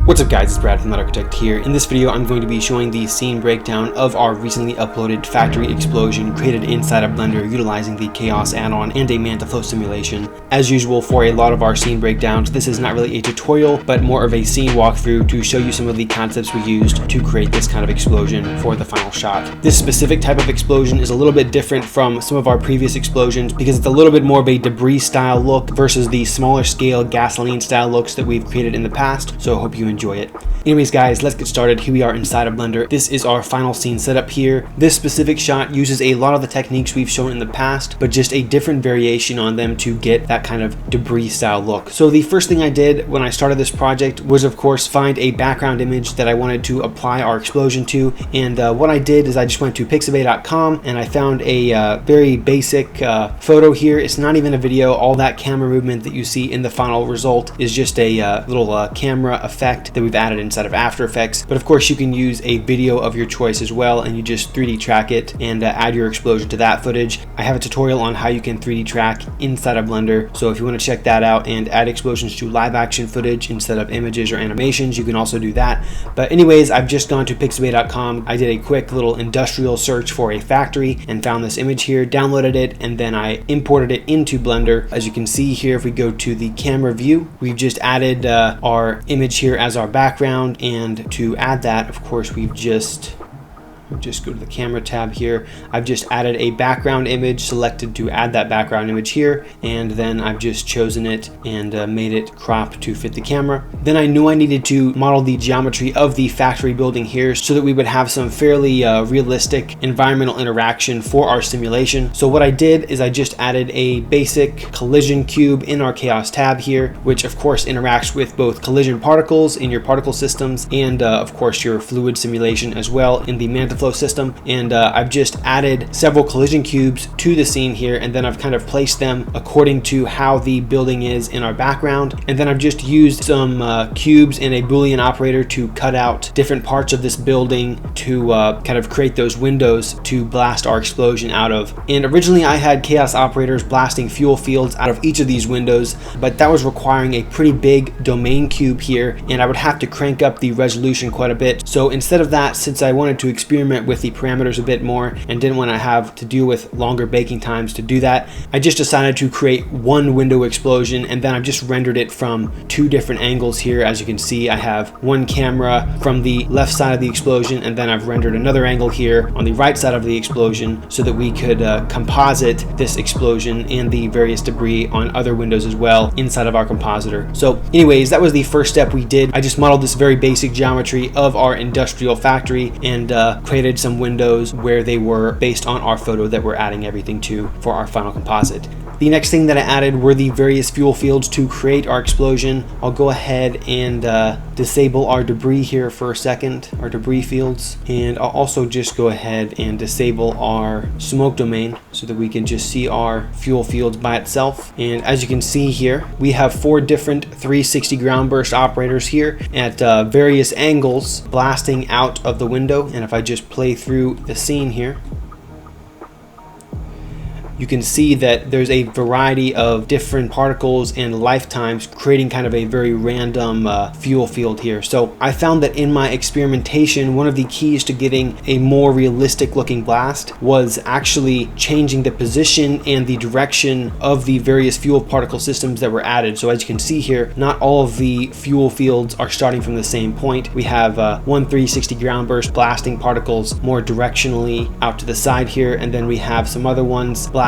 What's up guys, it's Brad from Architect here. In this video I'm going to be showing the scene breakdown of our recently uploaded factory explosion created inside of Blender utilizing the KHAOS add-on and a Mantaflow simulation. As usual for a lot of our scene breakdowns, this is not really a tutorial but more of a scene walkthrough to show you some of the concepts we used to create this kind of explosion for the final shot. This specific type of explosion is a little bit different from some of our previous explosions because it's a little bit more of a debris style look versus the smaller scale gasoline style looks that we've created in the past, so I hope you enjoy it. Anyways guys, let's get started. Here we are inside of Blender. This is our final scene setup here. This specific shot uses a lot of the techniques we've shown in the past, but just a different variation on them to get that kind of debris style look. So the first thing I did when I started this project was of course find a background image that I wanted to apply our explosion to, and what I did is I just went to pixabay.com and I found a very basic photo here. It's not even a video. All that camera movement that you see in the final result is just a little camera effect that we've added inside of After Effects, but of course you can use a video of your choice as well, and you just 3D track it and add your explosion to that footage. I have a tutorial on how you can 3D track inside of Blender, so if you want to check that out and add explosions to live action footage instead of images or animations, you can also do that. But anyways, I've just gone to pixabay.com. I did a quick little industrial search for a factory and found this image here, downloaded it, and then I imported it into Blender. As you can see here, if we go to the camera view, we've just added our image here as our background, and to add that, of course, we've just go to the camera tab here. I've just added a background image, selected to add that background image here, and then I've just chosen it and made it crop to fit the camera. Then I knew I needed to model the geometry of the factory building here so that we would have some fairly realistic environmental interaction for our simulation. So what I did is I just added a basic collision cube in our KHAOS tab here, which of course interacts with both collision particles in your particle systems and of course your fluid simulation as well in the Mantaflow system. And I've just added several collision cubes to the scene here, and then I've kind of placed them according to how the building is in our background, and then I've just used some cubes and a Boolean operator to cut out different parts of this building to kind of create those windows to blast our explosion out of. And originally I had KHAOS operators blasting fuel fields out of each of these windows, but that was requiring a pretty big domain cube here, and I would have to crank up the resolution quite a bit. So instead of that, since I wanted to experiment with the parameters a bit more and didn't want to have to deal with longer baking times to do that, I just decided to create one window explosion, and then I've just rendered it from two different angles here. As you can see, I have one camera from the left side of the explosion, and then I've rendered another angle here on the right side of the explosion so that we could composite this explosion and the various debris on other windows as well inside of our compositor. So anyways, that was the first step we did. I just modeled this very basic geometry of our industrial factory and created some windows where they were based on our photo that we're adding everything to for our final composite. The next thing that I added were the various fuel fields to create our explosion. I'll go ahead and disable our debris here for a second, our debris fields, and I'll also just go ahead and disable our smoke domain so that we can just see our fuel fields by itself. And as you can see here, we have 4 different 360 ground burst operators here at various angles blasting out of the window. And if I just play through the scene here, you can see that there's a variety of different particles and lifetimes creating kind of a very random fuel field here. So I found that in my experimentation, one of the keys to getting a more realistic looking blast was actually changing the position and the direction of the various fuel particle systems that were added. So as you can see here, not all of the fuel fields are starting from the same point. We have one 360 ground burst blasting particles more directionally out to the side here, and then we have some other ones blasting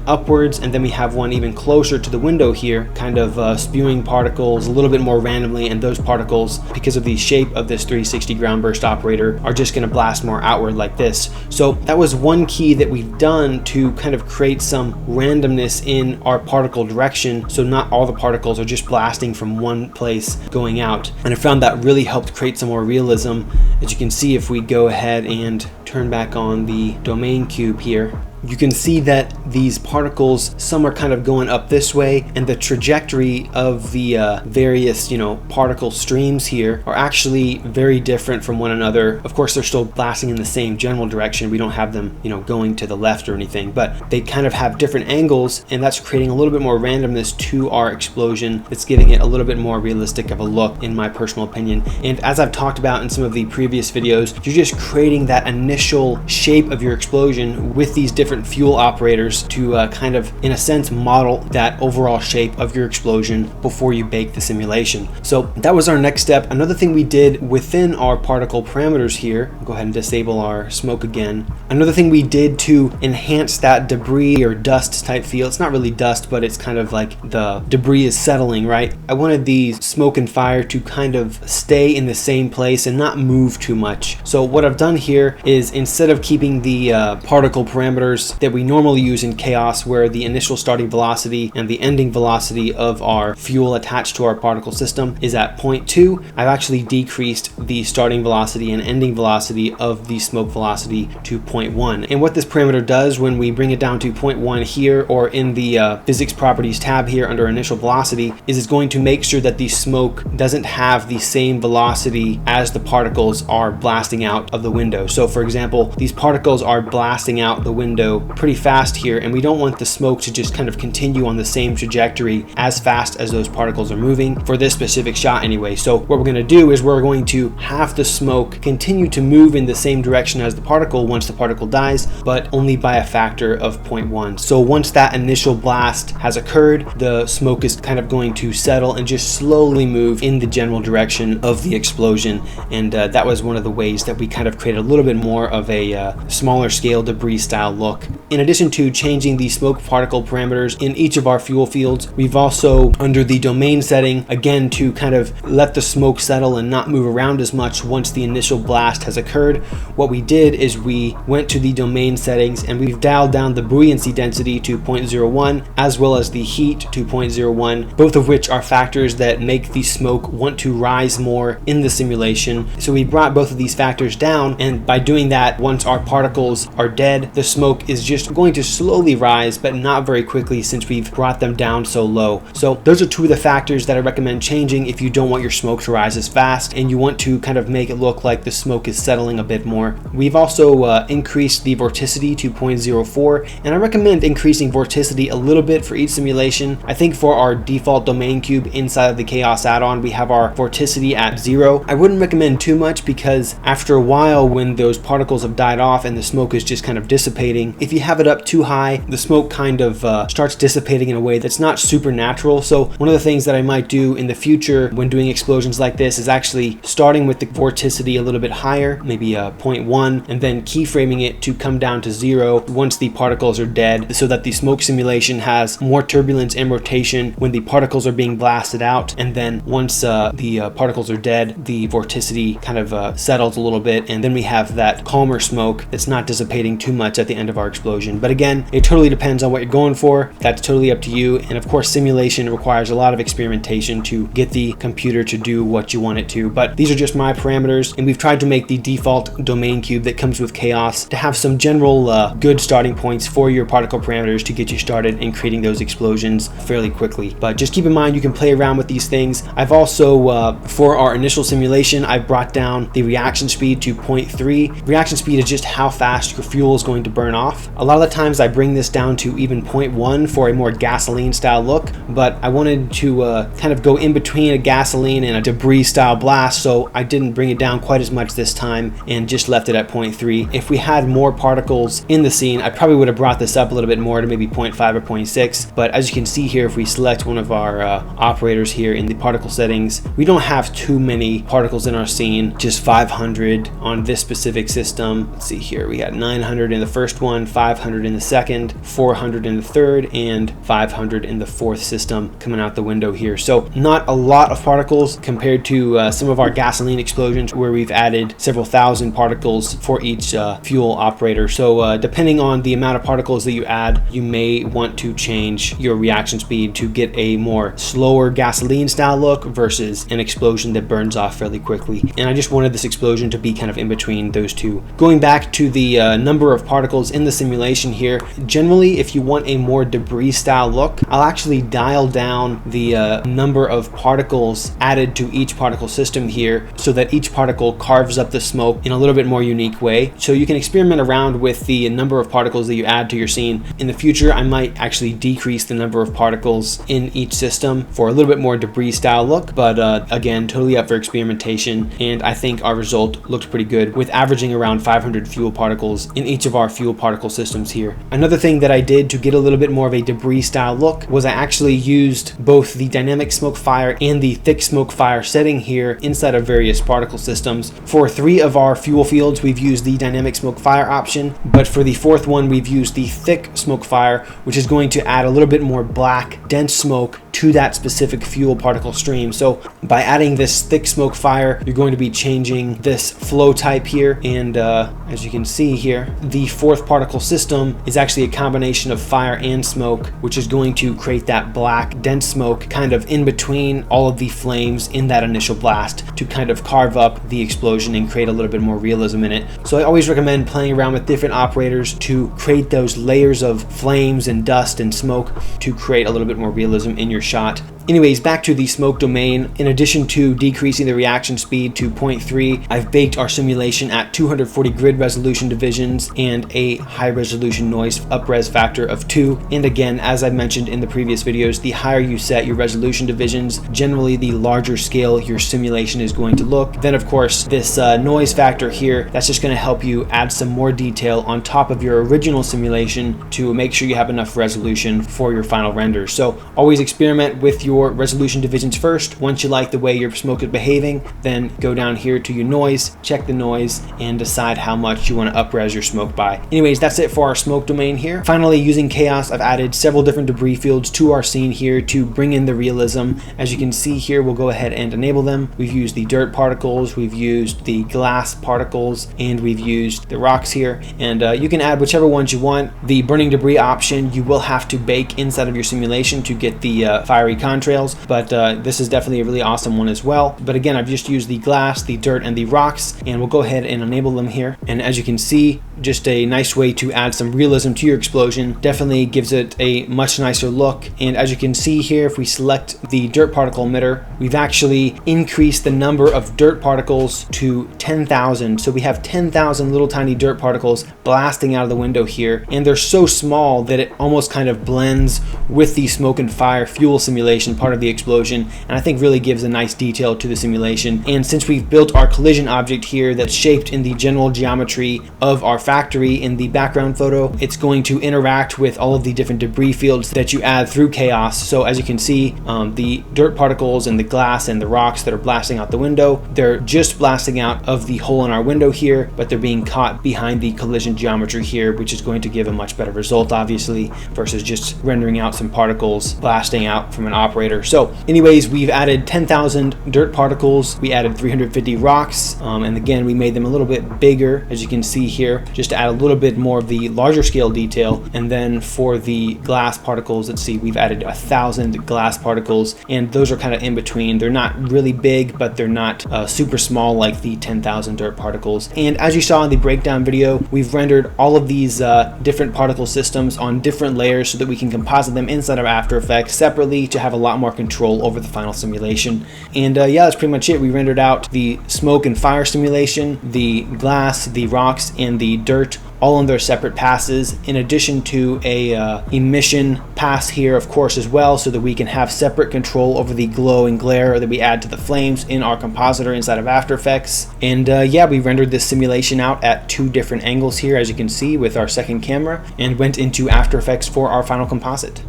upwards, and then we have one even closer to the window here, kind of spewing particles a little bit more randomly, and those particles, because of the shape of this 360 ground burst operator, are just going to blast more outward like this. So that was one key that we've done to kind of create some randomness in our particle direction, so not all the particles are just blasting from one place going out. And I found that really helped create some more realism. As you can see, if we go ahead and turn back on the domain cube here, you can see that these particles, some are kind of going up this way, and the trajectory of the various, particle streams here are actually very different from one another. Of course, they're still blasting in the same general direction. We don't have them, going to the left or anything, but they kind of have different angles, and that's creating a little bit more randomness to our explosion. It's giving it a little bit more realistic of a look, in my personal opinion. And as I've talked about in some of the previous videos, you're just creating that initial shape of your explosion with these different fuel operators to kind of, in a sense, model that overall shape of your explosion before you bake the simulation. So that was our next step. Another thing we did within our particle parameters here, go ahead and disable our smoke again. Another thing we did to enhance that debris or dust type feel, it's not really dust, but it's kind of like the debris is settling, right? I wanted the smoke and fire to kind of stay in the same place and not move too much. So what I've done here is, instead of keeping the particle parameters that we normally use in KHAOS, where the initial starting velocity and the ending velocity of our fuel attached to our particle system is at 0.2, I've actually decreased the starting velocity and ending velocity of the smoke velocity to 0.1. And what this parameter does when we bring it down to 0.1 here, or in the physics properties tab here under initial velocity, is it's going to make sure that the smoke doesn't have the same velocity as the particles are blasting out of the window. So for example, these particles are blasting out the window pretty fast here, and we don't want the smoke to just kind of continue on the same trajectory as fast as those particles are moving for this specific shot anyway. So what we're going to do is we're going to have the smoke continue to move in the same direction as the particle once the particle dies, but only by a factor of 0.1. So once that initial blast has occurred, the smoke is kind of going to settle and just slowly move in the general direction of the explosion. And that was one of the ways that we kind of created a little bit more of a smaller scale debris style look. In addition to changing the smoke particle parameters in each of our fuel fields, we've also, under the domain setting, again to kind of let the smoke settle and not move around as much once the initial blast has occurred, what we did is we went to the domain settings and we've dialed down the buoyancy density to 0.01 as well as the heat to 0.01, both of which are factors that make the smoke want to rise more in the simulation. So we brought both of these factors down, and by doing that, once our particles are dead, the smoke is just going to slowly rise, but not very quickly since we've brought them down so low. So those are two of the factors that I recommend changing if you don't want your smoke to rise as fast and you want to kind of make it look like the smoke is settling a bit more. We've also increased the vorticity to 0.04, and I recommend increasing vorticity a little bit for each simulation. I think for our default domain cube inside of the KHAOS add-on, we have our vorticity at 0. I wouldn't recommend too much, because after a while, when those particles have died off and the smoke is just kind of dissipating, if you have it up too high, the smoke kind of starts dissipating in a way that's not super natural. So one of the things that I might do in the future when doing explosions like this is actually starting with the vorticity a little bit higher, maybe 0.1, and then keyframing it to come down to 0 once the particles are dead, so that the smoke simulation has more turbulence and rotation when the particles are being blasted out. And then once the particles are dead, the vorticity kind of settles a little bit, and then we have that calmer smoke that's not dissipating too much at the end of our explosion. But again, it totally depends on what you're going for. That's totally up to you. And of course, simulation requires a lot of experimentation to get the computer to do what you want it to. But these are just my parameters, and we've tried to make the default domain cube that comes with KHAOS to have some general good starting points for your particle parameters to get you started in creating those explosions fairly quickly. But just keep in mind, you can play around with these things. I've also, for our initial simulation, I've brought down the reaction speed to 0.3. Reaction speed is just how fast your fuel is going to burn off. A lot of the times I bring this down to even 0.1 for a more gasoline style look, but I wanted to kind of go in between a gasoline and a debris style blast, so I didn't bring it down quite as much this time and just left it at 0.3. If we had more particles in the scene, I probably would have brought this up a little bit more to maybe 0.5 or 0.6, but as you can see here, if we select one of our operators here in the particle settings, we don't have too many particles in our scene, just 500 on this specific system. Let's see here, we got 900 in the first one, 500 in the second, 400 in the third, and 500 in the fourth system coming out the window here. So not a lot of particles compared to some of our gasoline explosions where we've added several thousand particles for each fuel operator. So depending on the amount of particles that you add, you may want to change your reaction speed to get a more slower gasoline style look versus an explosion that burns off fairly quickly. And I just wanted this explosion to be kind of in between those two. Going back to the number of particles in the simulation here, generally if you want a more debris style look, I'll actually dial down the number of particles added to each particle system here so that each particle carves up the smoke in a little bit more unique way. So you can experiment around with the number of particles that you add to your scene. In the future, I might actually decrease the number of particles in each system for a little bit more debris style look, but again, totally up for experimentation, and I think our result looks pretty good with averaging around 500 fuel particles in each of our fuel particle systems here. Another thing that I did to get a little bit more of a debris style look was I actually used both the dynamic smoke fire and the thick smoke fire setting here inside of various particle systems. For 3 of our fuel fields, we've used the dynamic smoke fire option, but for the 4th one, we've used the thick smoke fire, which is going to add a little bit more black, dense smoke to that specific fuel particle stream. So by adding this thick smoke fire, you're going to be changing this flow type here, and as you can see here, the 4th particle system is actually a combination of fire and smoke, which is going to create that black dense smoke kind of in between all of the flames in that initial blast to kind of carve up the explosion and create a little bit more realism in it. So I always recommend playing around with different operators to create those layers of flames and dust and smoke to create a little bit more realism in your shot. Anyways, back to the smoke domain. In addition to decreasing the reaction speed to 0.3, I've baked our simulation at 240 grid resolution divisions and a high resolution noise upres factor of 2. And again, as I mentioned in the previous videos, the higher you set your resolution divisions, generally the larger scale your simulation is going to look. Then of course, this noise factor here, that's just going to help you add some more detail on top of your original simulation to make sure you have enough resolution for your final render. So always experiment with your resolution divisions first. Once you like the way your smoke is behaving, then go down here to your noise, check the noise, and decide how much you want to up-res your smoke by. Anyways, that's it for our smoke domain here. Finally, using KHAOS, I've added several different debris fields to our scene here to bring in the realism. As you can see here, we'll go ahead and enable them. We've used the dirt particles, we've used the glass particles, and we've used the rocks here. And you can add whichever ones you want. The burning debris option, you will have to bake inside of your simulation to get the fiery contrails, but this is definitely a really awesome one as well. But again, I've just used the glass, the dirt, and the rocks, and we'll go ahead and enable them here. And as you can see, just a nice way to add some realism to your explosion. Definitely gives it a much nicer look. And as you can see here, if we select the dirt particle emitter, we've actually increased the number of dirt particles to 10,000. So we have 10,000 little tiny dirt particles blasting out of the window here, and they're so small that it almost kind of blends with the smoke and fire fuel simulation part of the explosion, and I think really gives a nice detail to the simulation. And since we've built our collision object here that's shaped in the general geometry of our factory in the background photo, it's going to interact with all of the different debris fields that you add through KHAOS. So as you can see, the dirt particles and the glass and the rocks that are blasting out the window, they're just blasting out of the hole in our window here, but they're being caught behind the collision geometry here, which is going to give a much better result, obviously, versus just rendering out some particles blasting out from an operator. So anyways, we've added 10,000 dirt particles, we added 350 rocks, and again, we made them a little bit bigger, as you can see here, just to add a little bit more of the larger scale detail. And then for the glass particles, let's see, we've added 1,000 glass particles, and those are kind of in between. They're not really big, but they're not super small like the 10,000 dirt particles. And as you saw in the breakdown video, we've rendered all of these different particle systems on different layers so that we can composite them inside of After Effects separately to have a lot more control over the final simulation. And yeah, that's pretty much it. We rendered out the smoke and fire simulation, the glass, the rocks, and the dirt, all on their separate passes, in addition to a emission pass here, of course, as well, so that we can have separate control over the glow and glare that we add to the flames in our compositor inside of After Effects. And yeah, we rendered this simulation out at 2 different angles here, as you can see, with our second camera, and went into After Effects for our final composite.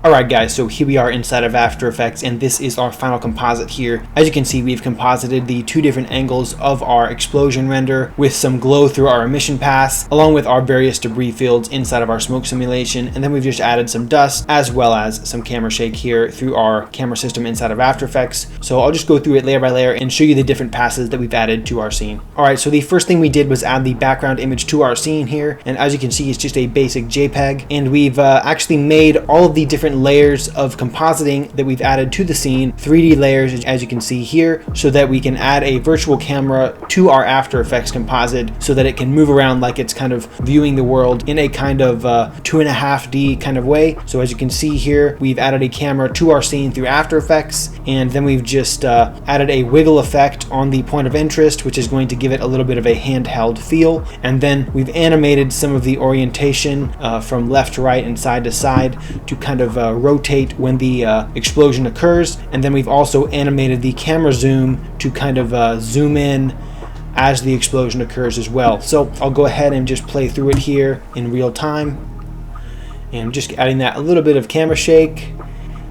Alright guys, so here we are inside of After Effects, and this is our final composite here. As you can see, we've composited the 2 different angles of our explosion render with some glow through our emission pass, along with our various debris fields inside of our smoke simulation, and then we've just added some dust as well as some camera shake here through our camera system inside of After Effects. So I'll just go through it layer by layer and show you the different passes that we've added to our scene. Alright, so the first thing we did was add the background image to our scene here, and as you can see, it's just a basic JPEG, and we've actually made all of the different different layers of compositing that we've added to the scene, 3D layers as you can see here, so that we can add a virtual camera to our After Effects composite so that it can move around like it's kind of viewing the world in a kind of 2.5D kind of way. So as you can see here, we've added a camera to our scene through After Effects, and then we've just added a wiggle effect on the point of interest, which is going to give it a little bit of a handheld feel. And then we've animated some of the orientation from left to right and side to side to kind of rotate when the explosion occurs. And then we've also animated the camera zoom to kind of zoom in as the explosion occurs as well. So I'll go ahead and just play through it here in real time, and just adding that a little bit of camera shake.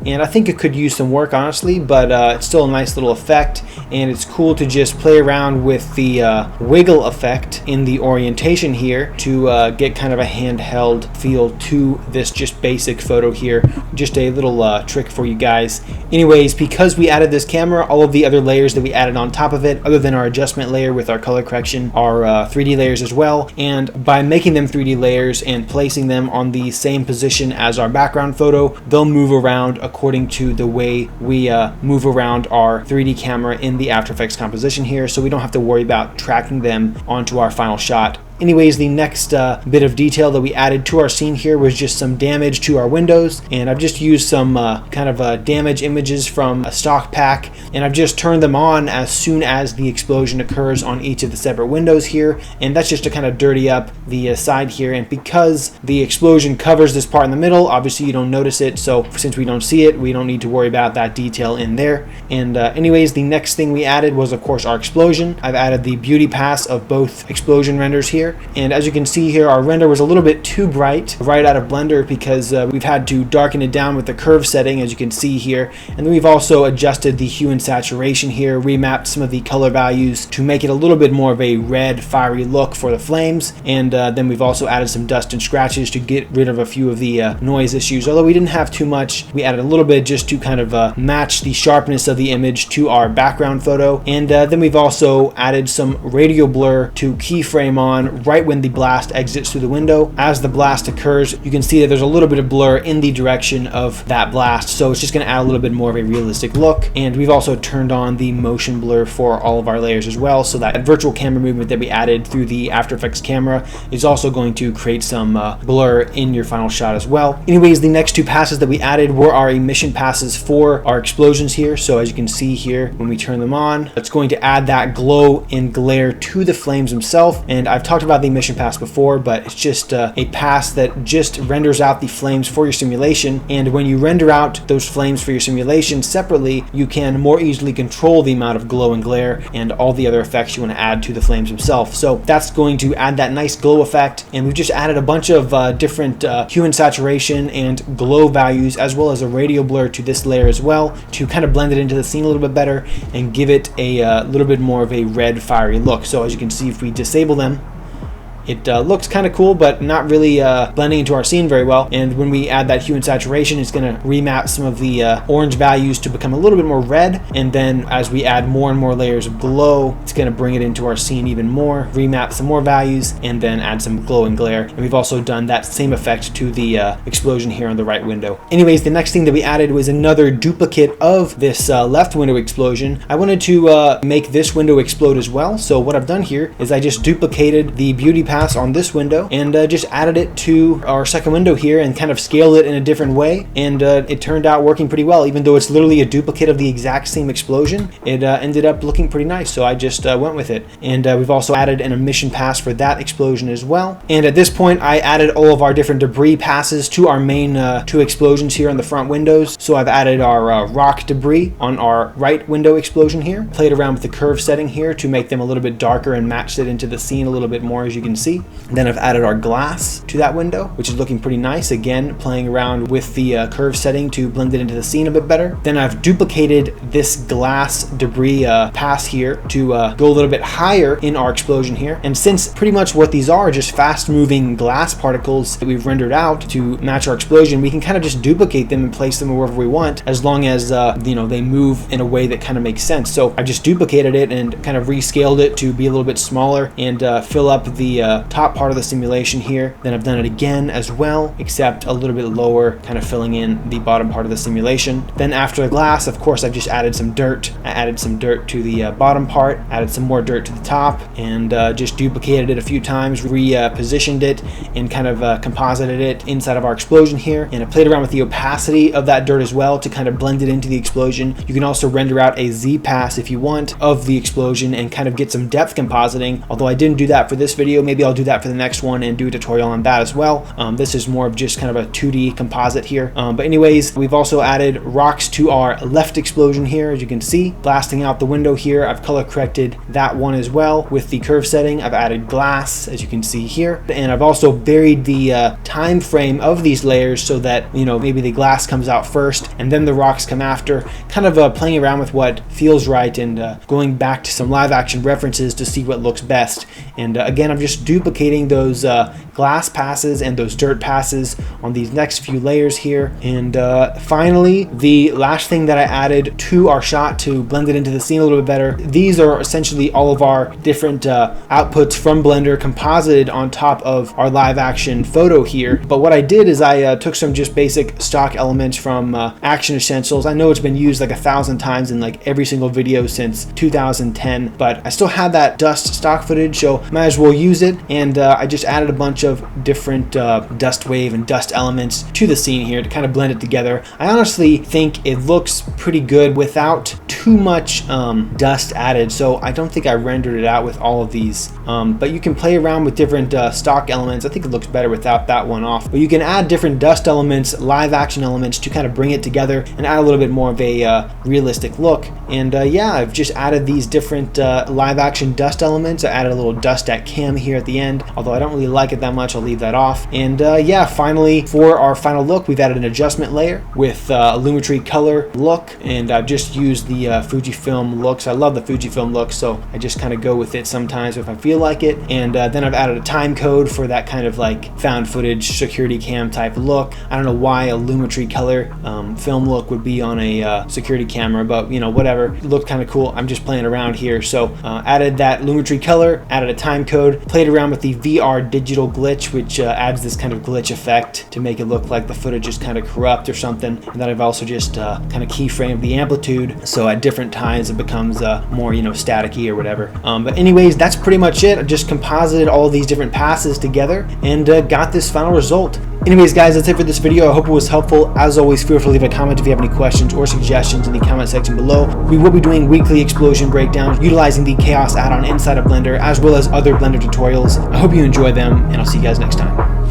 And I think it could use some work, honestly, but it's still a nice little effect, and it's cool to just play around with the wiggle effect in the orientation here to get kind of a handheld feel to this just basic photo here. Just a little trick for you guys. Anyways, because we added this camera, all of the other layers that we added on top of it, other than our adjustment layer with our color correction, are 3D layers as well. And by making them 3D layers and placing them on the same position as our background photo, they'll move around according to the way we move around our 3D camera in the After Effects composition here, so we don't have to worry about tracking them onto our final shot. Anyways, the next bit of detail that we added to our scene here was just some damage to our windows, and I've just used some kind of damage images from a stock pack, and I've just turned them on as soon as the explosion occurs on each of the separate windows here, and that's just to kind of dirty up the side here. And because the explosion covers this part in the middle, obviously you don't notice it, so since we don't see it, we don't need to worry about that detail in there. And anyways, the next thing we added was, of course, our explosion. I've added the beauty pass of both explosion renders here. And as you can see here, our render was a little bit too bright right out of Blender because we've had to darken it down with the curve setting, as you can see here. And then we've also adjusted the hue and saturation here, remapped some of the color values to make it a little bit more of a red, fiery look for the flames. And then we've also added some dust and scratches to get rid of a few of the noise issues. Although we didn't have too much, we added a little bit just to kind of match the sharpness of the image to our background photo. And then we've also added some radial blur to keyframe on right when the blast exits through the window. As the blast occurs, you can see that there's a little bit of blur in the direction of that blast, so it's just going to add a little bit more of a realistic look. And we've also turned on the motion blur for all of our layers as well, so that virtual camera movement that we added through the After Effects camera is also going to create some blur in your final shot as well. Anyways, the next two passes that we added were our emission passes for our explosions here. So as you can see here, when we turn them on, it's going to add that glow and glare to the flames themselves. And I've talked about the emission pass before, but it's just a pass that just renders out the flames for your simulation. And when you render out those flames for your simulation separately, you can more easily control the amount of glow and glare and all the other effects you want to add to the flames themselves. So that's going to add that nice glow effect. And we've just added a bunch of different hue and saturation and glow values, as well as a radial blur to this layer as well, to kind of blend it into the scene a little bit better and give it a little bit more of a red, fiery look. So as you can see, if we disable them, it looks kind of cool, but not really blending into our scene very well. And when we add that hue and saturation, it's going to remap some of the orange values to become a little bit more red. And then as we add more and more layers of glow, it's going to bring it into our scene even more, remap some more values, and then add some glow and glare. And we've also done that same effect to the explosion here on the right window. Anyways, the next thing that we added was another duplicate of this left window explosion. I wanted to make this window explode as well. So what I've done here is I just duplicated the beauty pass on this window and just added it to our second window here and kind of scaled it in a different way, and it turned out working pretty well. Even though it's literally a duplicate of the exact same explosion, it ended up looking pretty nice, so I just went with it. And we've also added an emission pass for that explosion as well. And at this point, I added all of our different debris passes to our main two explosions here on the front windows. So I've added our rock debris on our right window explosion here, played around with the curve setting here to make them a little bit darker and matched it into the scene a little bit more, as you can see. Then I've added our glass to that window, which is looking pretty nice. Again, playing around with the curve setting to blend it into the scene a bit better. Then I've duplicated this glass debris pass here to go a little bit higher in our explosion here. And since pretty much what these are just fast moving glass particles that we've rendered out to match our explosion, we can kind of just duplicate them and place them wherever we want, as long as they move in a way that kind of makes sense. So I just duplicated it and kind of rescaled it to be a little bit smaller and fill up the top part of the simulation here. Then I've done it again as well, except a little bit lower, kind of filling in the bottom part of the simulation. Then after the glass, of course, I've just added some dirt. I added some dirt to the bottom part, added some more dirt to the top, and just duplicated it a few times, repositioned it, and kind of composited it inside of our explosion here. And I played around with the opacity of that dirt as well to kind of blend it into the explosion. You can also render out a Z pass if you want of the explosion and kind of get some depth compositing, although I didn't do that for this video. Maybe I'll do that for the next one and do a tutorial on that as well. This is more of just kind of a 2D composite here. But anyways, we've also added rocks to our left explosion here, as you can see, blasting out the window here. I've color corrected that one as well with the curve setting. I've added glass, as you can see here, and I've also varied the time frame of these layers so that, you know, maybe the glass comes out first and then the rocks come after, kind of playing around with what feels right and going back to some live action references to see what looks best. And again, I'm just duplicating those glass passes and those dirt passes on these next few layers here. And finally, the last thing that I added to our shot to blend it into the scene a little bit better, these are essentially all of our different outputs from Blender composited on top of our live action photo here. But what I did is I took some just basic stock elements from Action Essentials. I know it's been used like 1,000 times in like every single video since 2010, but I still had that dust stock footage, so might as well use it. And I just added a bunch of different dust wave and dust elements to the scene here to kind of blend it together. I honestly think it looks pretty good without too much dust added, so I don't think I rendered it out with all of these. But you can play around with different stock elements. I think it looks better without that one off. But you can add different dust elements, live action elements to kind of bring it together and add a little bit more of a realistic look. And yeah, I've just added these different live action dust elements. I added a little dust at cam here at the end, although I don't really like it that much. I'll leave that off. And yeah, finally, for our final look, we've added an adjustment layer with a Lumetri color look, and I've just used the Fujifilm looks. I love the Fujifilm look, so I just kind of go with it sometimes if I feel like it. And then I've added a time code for that kind of like found footage security cam type look. I don't know why a Lumetri color film look would be on a security camera, but you know, whatever. It looked kind of cool. I'm just playing around here. So added that Lumetri color, added a time code, played around with the VR digital glitch, which adds this kind of glitch effect to make it look like the footage is kind of corrupt or something. And then I've also just kind of keyframed the amplitude, so at different times it becomes more, you know, staticky or whatever. But anyways, that's pretty much it. I just composited all these different passes together and got this final result. Anyways, guys, that's it for this video. I hope it was helpful. As always, feel free to leave a comment if you have any questions or suggestions in the comment section below. We will be doing weekly explosion breakdowns utilizing the KHAOS add-on inside of Blender, as well as other Blender tutorials. I hope you enjoy them, and I'll see you guys next time.